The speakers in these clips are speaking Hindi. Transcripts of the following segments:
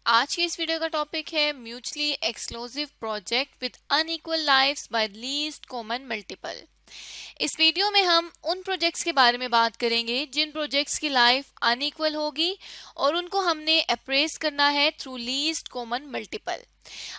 आज की इस वीडियो का टॉपिक है mutually exclusive project with unequal lives bye least common multiple. इस वीडियो में हम उन प्रोजेक्ट्स के बारे में बात करेंगे जिन प्रोजेक्ट्स की लाइफ अनइक्वल होगी और उनको हमने अप्रेस करना है थ्रू लीस्ट कॉमन मल्टीपल।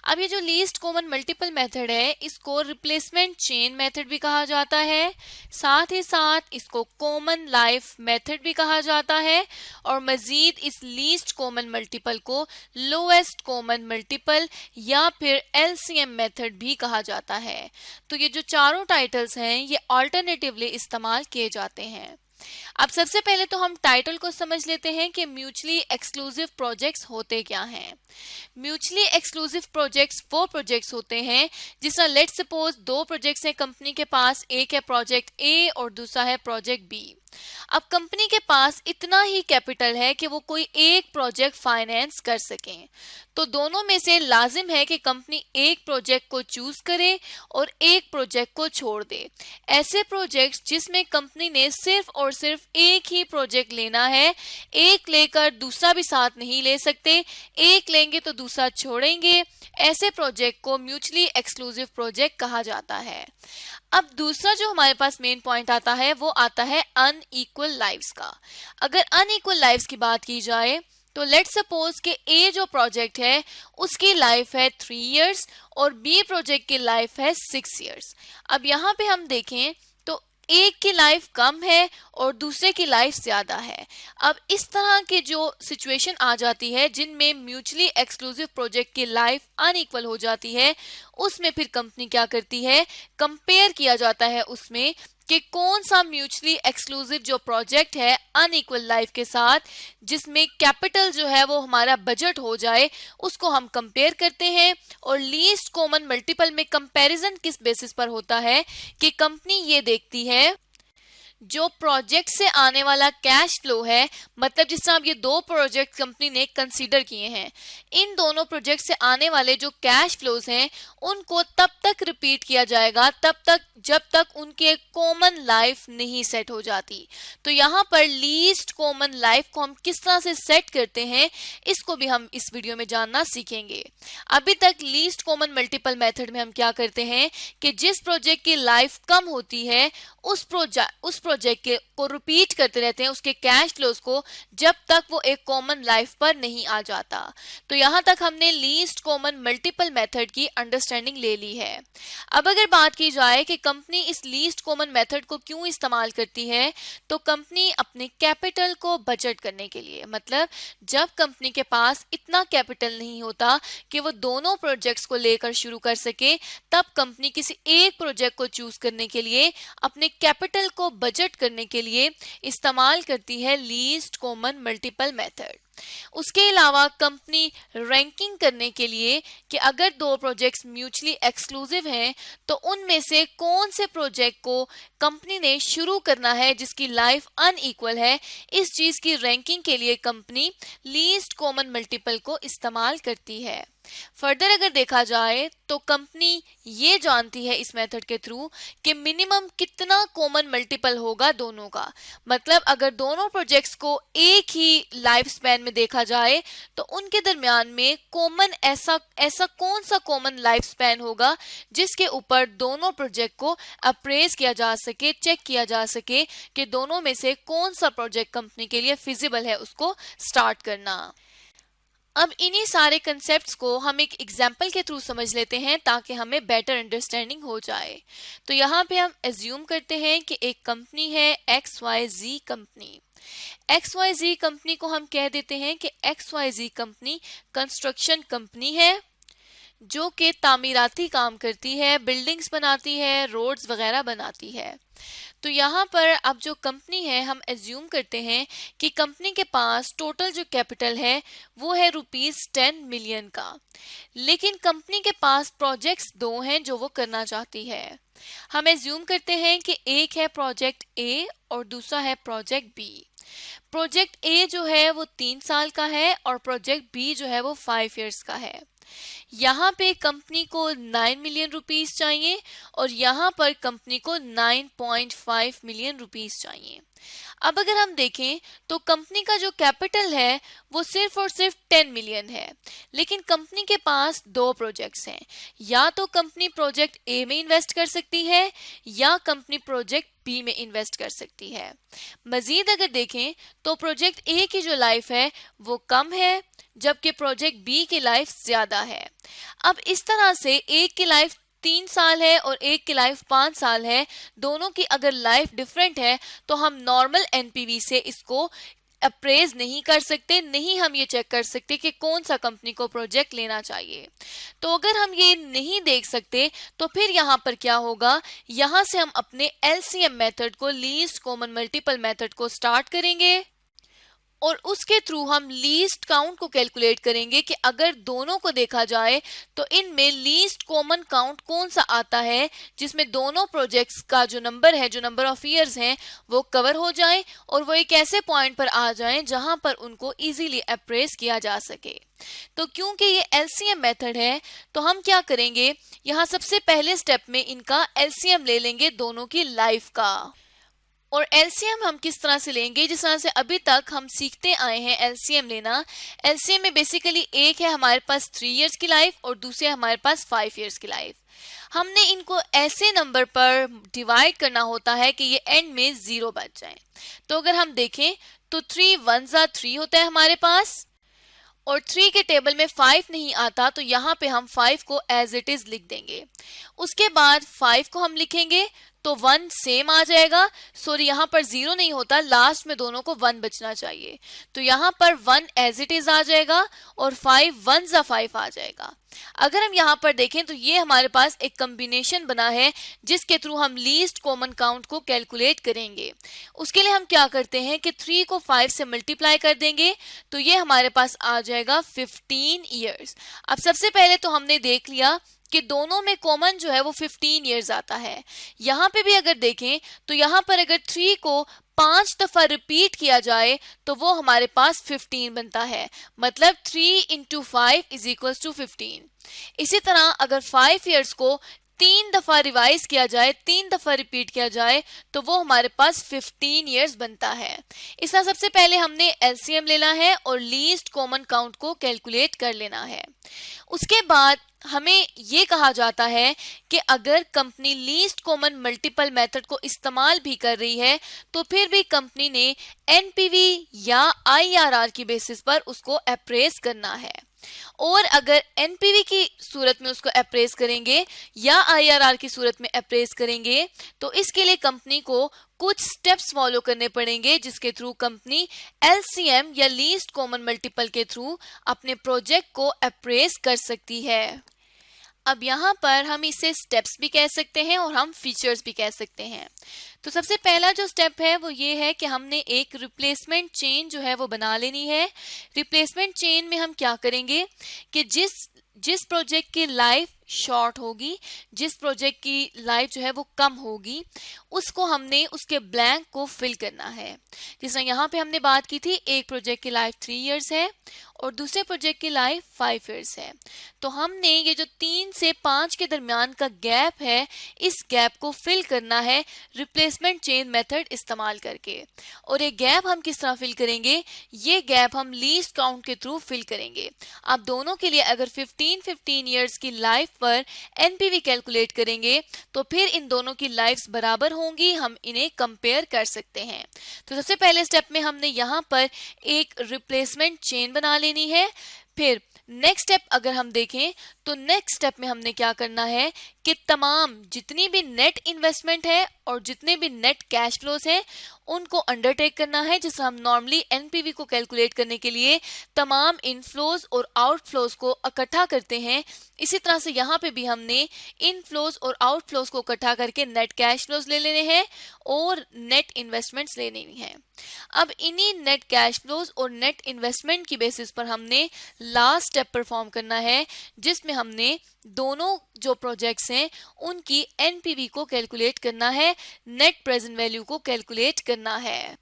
अब ये जो लीस्ट कॉमन मल्टीपल मेथड है इसको रिप्लेसमेंट चेन मेथड भी कहा जाता है, साथ ही साथ इसको कॉमन लाइफ मेथड भी कहा जाता है और मजीद इस लीस्ट कॉमन मल्टीपल को लोएस्ट कॉमन मल्टीपल या फिर एलसीएम मेथड भी कहा जाता है। तो ये जो चारों टाइटल्स हैं ये अल्टरनेटिवली इस्तेमाल किए जाते हैं। अब सबसे पहले तो हम टाइटल को समझ लेते हैं कि म्यूचुअली एक्सक्लूसिव प्रोजेक्ट्स होते क्या हैं। म्यूचुअली एक्सक्लूसिव प्रोजेक्ट्स वो प्रोजेक्ट्स होते हैं जिसका लेट सपोज दो प्रोजेक्ट्स हैं कंपनी के पास, एक है प्रोजेक्ट ए और दूसरा है प्रोजेक्ट बी। अब कंपनी के पास इतना ही कैपिटल है कि वो कोई एक प्रोजेक्ट फाइनेंस कर सकें, तो दोनों में से लाजिम है कि कंपनी एक प्रोजेक्ट को चूज करे और एक प्रोजेक्ट को छोड़ दे। ऐसे प्रोजेक्ट्स जिसमें कंपनी ने सिर्फ और सिर्फ एक ही प्रोजेक्ट लेना है, एक लेकर दूसरा भी साथ नहीं ले सकते, एक लेंगे तो दूसरा छोड़ेंगे, ऐसे प्रोजेक्ट को म्यूचुअली एक्सक्लूसिव प्रोजेक्ट कहा जाता है। अब दूसरा जो हमारे पास मेन पॉइंट आता है वो आता है अनइक्वल लाइव्स का। अगर अनइक्वल लाइव्स की बात की जाए तो लेट सपोज कि ए जो प्रोजेक्ट है उसकी लाइफ है 3 इयर्स और बी प्रोजेक्ट की लाइफ है 6 इयर्स। अब यहाँ पे हम देखें तो एक की लाइफ कम है और दूसरे की लाइफ ज्यादा है। अब इस तरह की जो सिचुएशन आ जाती है जिनमें म्यूचुअली एक्सक्लूसिव प्रोजेक्ट की लाइफ अनइक्वल हो जाती है, उसमें फिर कंपनी क्या करती है, कंपेयर किया जाता है उसमें कि कौन सा म्यूचुअली एक्सक्लूसिव जो प्रोजेक्ट है अनइक्वल लाइफ के साथ जिसमें कैपिटल जो है वो हमारा बजट हो जाए, उसको हम कंपेयर करते हैं। और लीस्ट कॉमन मल्टीपल में कंपैरिजन किस बेसिस पर होता है कि कंपनी ये देखती है जो प्रोजेक्ट से आने वाला कैश फ्लो है, मतलब जिस तरह अब ये दो प्रोजेक्ट कंपनी ने कंसीडर किए हैं, इन दोनों प्रोजेक्ट से आने वाले जो कैश फ्लोज हैं उनको तब तक रिपीट किया जाएगा तब तक जब तक उनके कॉमन लाइफ नहीं सेट हो जाती। तो यहाँ पर लीस्ट कॉमन लाइफ को हम किस तरह से सेट करते हैं इसको भी हम इस वीडियो में जानना सीखेंगे। अभी तक लीस्ट कॉमन मल्टीपल मेथड में हम क्या करते हैं कि जिस प्रोजेक्ट की लाइफ कम होती है उस प्रोजेक्ट को रिपीट करते रहते हैं, उसके कैश फ्लोज को, जब तक वो एक कॉमन लाइफ पर नहीं आ जाता। तो यहाँ तक हमने लीस्ट कॉमन मल्टीपल मेथड की अंडरस्टैंडिंग ले ली है। अब अगर बात की जाए कि कंपनी इस लीस्ट कॉमन मेथड को क्यों इस्तेमाल करती है, तो कंपनी अपने कैपिटल को बजट करने के लिए, मतलब जब कंपनी के पास इतना कैपिटल नहीं होता कि वो दोनों प्रोजेक्ट्स को लेकर शुरू कर सके, तब कंपनी किसी एक प्रोजेक्ट को चूज करने के लिए अपने कैपिटल को बजट करने के लिए इस्तेमाल करती है लीस्ट कॉमन मल्टीपल मेथड। उसके अलावा कंपनी रैंकिंग करने के लिए कि अगर दो प्रोजेक्ट्स म्यूचुअली एक्सक्लूसिव हैं तो उनमें से कौन से प्रोजेक्ट को कंपनी ने शुरू करना है जिसकी लाइफ अनइक्वल है, इस चीज की रैंकिंग के लिए कंपनी लीस्ट कॉमन मल्टीपल को इस्तेमाल करती है। फर्दर अगर देखा जाए तो कंपनी ये जानती है इस मेथड के थ्रू कि मिनिमम कितना कॉमन मल्टीपल होगा दोनों का, मतलब अगर दोनों प्रोजेक्ट्स को एक ही लाइफ स्पैन में देखा जाए तो उनके दरमियान में कॉमन ऐसा कौन सा कॉमन लाइफ स्पैन होगा जिसके ऊपर दोनों प्रोजेक्ट को अप्रेज किया जा सके, चेक किया जा सके कि दोनों में से कौन सा प्रोजेक्ट कंपनी के लिए फिजिबल है उसको स्टार्ट करना। अब इन्हीं सारे कंसेप्ट्स को हम एक एग्जाम्पल के थ्रू समझ लेते हैं ताकि हमें बेटर अंडरस्टैंडिंग हो जाए। तो यहाँ पे हम एज्यूम करते हैं कि एक कंपनी है XYZ कंपनी। XYZ कंपनी को हम कह देते हैं कि XYZ कंपनी कंस्ट्रक्शन कंपनी है जो कि तामीराती काम करती है, बिल्डिंग्स बनाती है, रोड्स वगैरह बनाती है। तो यहाँ पर अब जो कंपनी है हम एज्यूम करते हैं कि कंपनी के पास टोटल जो कैपिटल है वो है ₹10 मिलियन का, लेकिन कंपनी के पास प्रोजेक्ट्स दो हैं जो वो करना चाहती है। हम एज्यूम करते हैं कि एक है प्रोजेक्ट ए और दूसरा है प्रोजेक्ट बी। प्रोजेक्ट ए जो है वो 3 साल का है और प्रोजेक्ट बी जो है वो 5 इयर्स का है। यहाँ पे कंपनी को 9 मिलियन रुपीस चाहिए और यहाँ पर कंपनी को 9.5 मिलियन रुपीस चाहिए। अब अगर हम देखें तो कंपनी का जो कैपिटल है वो सिर्फ और सिर्फ 10 मिलियन है, लेकिन कंपनी के पास दो प्रोजेक्ट्स हैं। या तो कंपनी प्रोजेक्ट ए में इन्वेस्ट कर सकती है या कंपनी प्रोजेक्ट बी में इन्वेस्ट कर सकती है। मजीद अगर देखें तो प्रोजेक्ट ए की जो लाइफ है वो कम है, जबकि प्रोजेक्ट बी की लाइफ ज्यादा है। अब इस तरह से एक की लाइफ 3 साल है और एक की लाइफ 5 साल है, दोनों की अगर लाइफ डिफरेंट है तो हम नॉर्मल एनपीवी से इसको अप्रेज नहीं कर सकते, नहीं हम ये चेक कर सकते कि कौन सा कंपनी को प्रोजेक्ट लेना चाहिए। तो अगर हम ये नहीं देख सकते तो फिर यहाँ पर क्या होगा, यहाँ से हम अपने एलसीएम मेथड को, लीस्ट कॉमन मल्टीपल मेथड को स्टार्ट करेंगे और उसके थ्रू हम लीस्ट काउंट को कैलकुलेट करेंगे कि अगर दोनों को देखा जाए तो इनमें लीस्ट कॉमन काउंट कौन सा आता है जिसमें दोनों प्रोजेक्ट्स का जो नंबर है, जो नंबर ऑफ ईयर्स हैं, वो कवर हो जाए और वो एक ऐसे पॉइंट पर आ जाएं जहां पर उनको इजीली अप्रेस किया जा सके। तो क्योंकि ये एलसीएम मेथड है तो हम क्या करेंगे, यहाँ सबसे पहले स्टेप में इनका एलसीएम ले लेंगे दोनों की लाइफ का। और एलसीएम हम किस तरह से लेंगे, जिस तरह से अभी तक हम सीखते आए हैं एलसीएम लेना। एलसीएम में बेसिकली एक है हमारे पास 3 इयर्स की लाइफ और दूसरे हमारे पास 5 इयर्स की लाइफ। हमने इनको ऐसे नंबर पर डिवाइड करना होता है कि ये एंड में 0 बच जाए। तो अगर हम देखें तो 3 1 3 होता है हमारे पास, और 3 के टेबल में 5 नहीं आता तो यहाँ पे हम 5 को एज इट इज लिख देंगे। उसके बाद 5 को हम लिखेंगे तो 1 सेम आ जाएगा। सॉरी, यहाँ पर 0 नहीं होता, लास्ट में दोनों को 1 बचना चाहिए, तो यहाँ पर 1 एज इट इज आ जाएगा और 5 1 5 आ जाएगा। अगर हम यहाँ पर देखें तो ये हमारे पास एक कॉम्बिनेशन बना है जिसके थ्रू हम लीस्ट कॉमन काउंट को कैलकुलेट करेंगे। उसके लिए हम क्या करते हैं कि 3 को 5 से मल्टीप्लाई कर देंगे तो ये हमारे पास आ जाएगा 15 ईयर्स। अब सबसे पहले तो हमने देख लिया कि दोनों में कॉमन जो है वो 15 ईयर्स आता है। यहाँ पे भी अगर देखें तो यहाँ पर अगर 3 को 5 दफा रिपीट किया जाए तो वो हमारे पास 15 बनता है, मतलब 3 × 5 = 15। इसी तरह अगर 5 ईयर्स को 3 दफा रिवाइज किया जाए, 3 दफा रिपीट किया जाए तो वो हमारे पास 15 ईयर्स बनता है। इसका सबसे पहले हमने एलसीएम लेना है और लीस्ट कॉमन काउंट को कैलकुलेट कर लेना है। उसके बाद हमें ये कहा जाता है कि अगर company least common multiple method को इस्तेमाल भी कर रही है तो फिर भी कंपनी ने एनपीवी या आईआरआर की बेसिस पर उसको अप्रेस करना है। और अगर एनपीवी की सूरत में उसको अप्रेस करेंगे या आईआरआर की सूरत में अप्रेस करेंगे तो इसके लिए कंपनी को कुछ स्टेप्स फॉलो करने पड़ेंगे जिसके थ्रू कंपनी एलसीएम या लीस्ट कॉमन मल्टीपल के थ्रू अपने प्रोजेक्ट को अप्रेस कर सकती है। अब यहाँ पर हम इसे स्टेप्स भी कह सकते हैं और हम फीचर्स भी कह सकते हैं। तो सबसे पहला जो स्टेप है वो ये है कि हमने एक रिप्लेसमेंट चेन जो है वो बना लेनी है। रिप्लेसमेंट चेन में हम क्या करेंगे कि जिस प्रोजेक्ट की लाइफ शॉर्ट होगी, जिस प्रोजेक्ट की लाइफ जो है वो कम होगी, उसको हमने उसके ब्लैंक को फिल करना है। जिस तरह यहाँ पे हमने बात की थी, एक प्रोजेक्ट की लाइफ 3 इयर्स है और दूसरे प्रोजेक्ट की लाइफ 5 इयर्स है, तो हमने ये जो 3 से 5 के दरमियान का गैप है, इस गैप को फिल करना है रिप्लेसमेंट चेन मेथड इस्तेमाल करके। और ये गैप हम किस तरह फिल करेंगे, ये गैप हम लीस्ट काउंट के थ्रू फिल करेंगे। आप दोनों के लिए अगर 15 ईयर्स की लाइफ पर एनपीवी कैलकुलेट करेंगे तो फिर इन दोनों की लाइफ्स बराबर होंगी, हम इन्हें कंपेयर कर सकते हैं। तो सबसे पहले स्टेप में हमने यहाँ पर एक रिप्लेसमेंट चेन बना लेनी है। फिर नेक्स्ट स्टेप अगर हम देखें तो नेक्स्ट स्टेप में हमने क्या करना है कि तमाम जितनी भी नेट इन्वेस्टमेंट है और जितने भी नेट कैश फ्लोज हैं उनको अंडरटेक करना है। जिससे हम नॉर्मली एनपीवी को कैलकुलेट करने के लिए तमाम इनफ्लोज और आउटफ्लोज को इकट्ठा करते हैं, इसी तरह से यहाँ पे भी हमने इनफ्लोज और आउटफ्लोज को इकट्ठा करके नेट कैश फ्लोज ले लेने हैं और नेट इन्वेस्टमेंट्स ले लेनी है। अब इन्हीं नेट कैश फ्लोज और नेट इन्वेस्टमेंट की बेसिस पर हमने लास्ट स्टेप परफॉर्म करना है, जिसमें हमने दोनों जो प्रोजेक्ट्स हैं उनकी एनपीवी को कैलकुलेट करना है, नेट प्रेजेंट वैल्यू को कैलकुलेट करना है।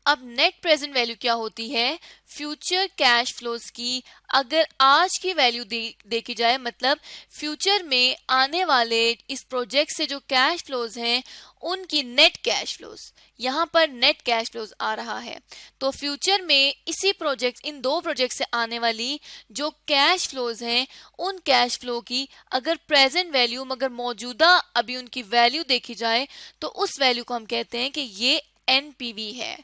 अब नेट प्रेजेंट वैल्यू क्या होती है? फ्यूचर कैश फ्लोज की अगर आज की वैल्यू देखी जाए, मतलब फ्यूचर में आने वाले इस प्रोजेक्ट से जो कैश फ्लोज हैं उनकी नेट कैश फ्लोज, यहाँ पर नेट कैश फ्लोज आ रहा है। तो फ्यूचर में इसी प्रोजेक्ट, इन दो प्रोजेक्ट से आने वाली जो कैश फ्लोज हैं उन कैश फ्लो की अगर प्रेजेंट वैल्यू, मगर मौजूदा अभी उनकी वैल्यू देखी जाए तो उस वैल्यू को हम कहते हैं कि ये एनपीवी है।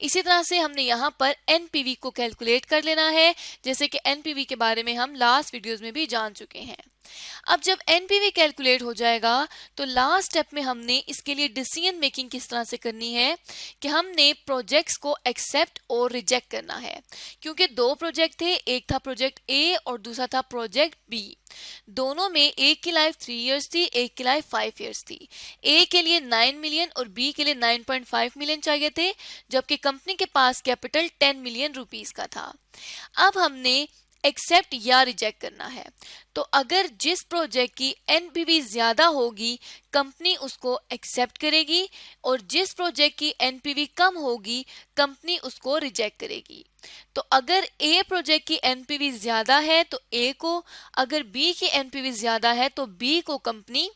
इसी तरह से हमने यहाँ पर एनपीवी को कैलकुलेट कर लेना है, जैसे कि एनपीवी के बारे में हम लास्ट वीडियोस में भी जान चुके हैं। अब जब एनपीवी कैलकुलेट हो जाएगा तो लास्ट स्टेप में हमने इसके लिए डिसीजन मेकिंग किस तरह से करनी है कि हमने प्रोजेक्ट्स को एक्सेप्ट और रिजेक्ट करना है, क्योंकि दो प्रोजेक्ट थे, एक था प्रोजेक्ट ए और दूसरा था प्रोजेक्ट बी। दोनों में एक की लाइफ 3 इयर्स थी, एक की लाइफ 5 इयर्स थी। ए के लिए 9 मिलियन और बी के लिए 9.5 मिलियन चाहिए थे, जबकि कंपनी के पास कैपिटल 10 मिलियन रुपीस का था। अब हमने एक्सेप्ट या रिजेक्ट करना है। तो अगर जिस प्रोजेक्ट की एनपीवी ज्यादा होगी कंपनी उसको एक्सेप्ट करेगी, और जिस प्रोजेक्ट की एनपीवी कम होगी कंपनी उसको रिजेक्ट करेगी। तो अगर ए प्रोजेक्ट की एनपीवी ज्यादा है तो ए को, अगर बी की एनपीवी ज्यादा है तो बी को कंपनी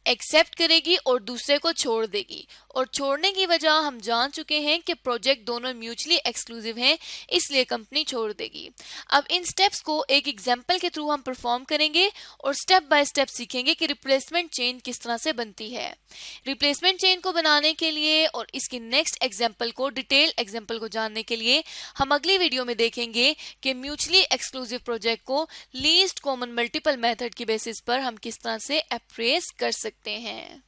एक्सेप्ट करेगी और दूसरे को छोड़ देगी। और छोड़ने की वजह हम जान चुके हैं कि प्रोजेक्ट दोनों म्यूचुअली एक्सक्लूसिव हैं, इसलिए कंपनी छोड़ देगी। अब इन स्टेप्स को एक एग्जांपल के थ्रू हम परफॉर्म करेंगे और स्टेप बाय स्टेप सीखेंगे कि रिप्लेसमेंट चेन किस तरह से बनती है। रिप्लेसमेंट चेन को बनाने के लिए और इसकी नेक्स्ट एग्जाम्पल को, डिटेल एग्जाम्पल को जानने के लिए हम अगली वीडियो में देखेंगे कि म्यूचुअली एक्सक्लूसिव प्रोजेक्ट को लीस्ट कॉमन मल्टीपल मेथड की बेसिस पर हम किस तरह से अप्रेस कर सकते हैं।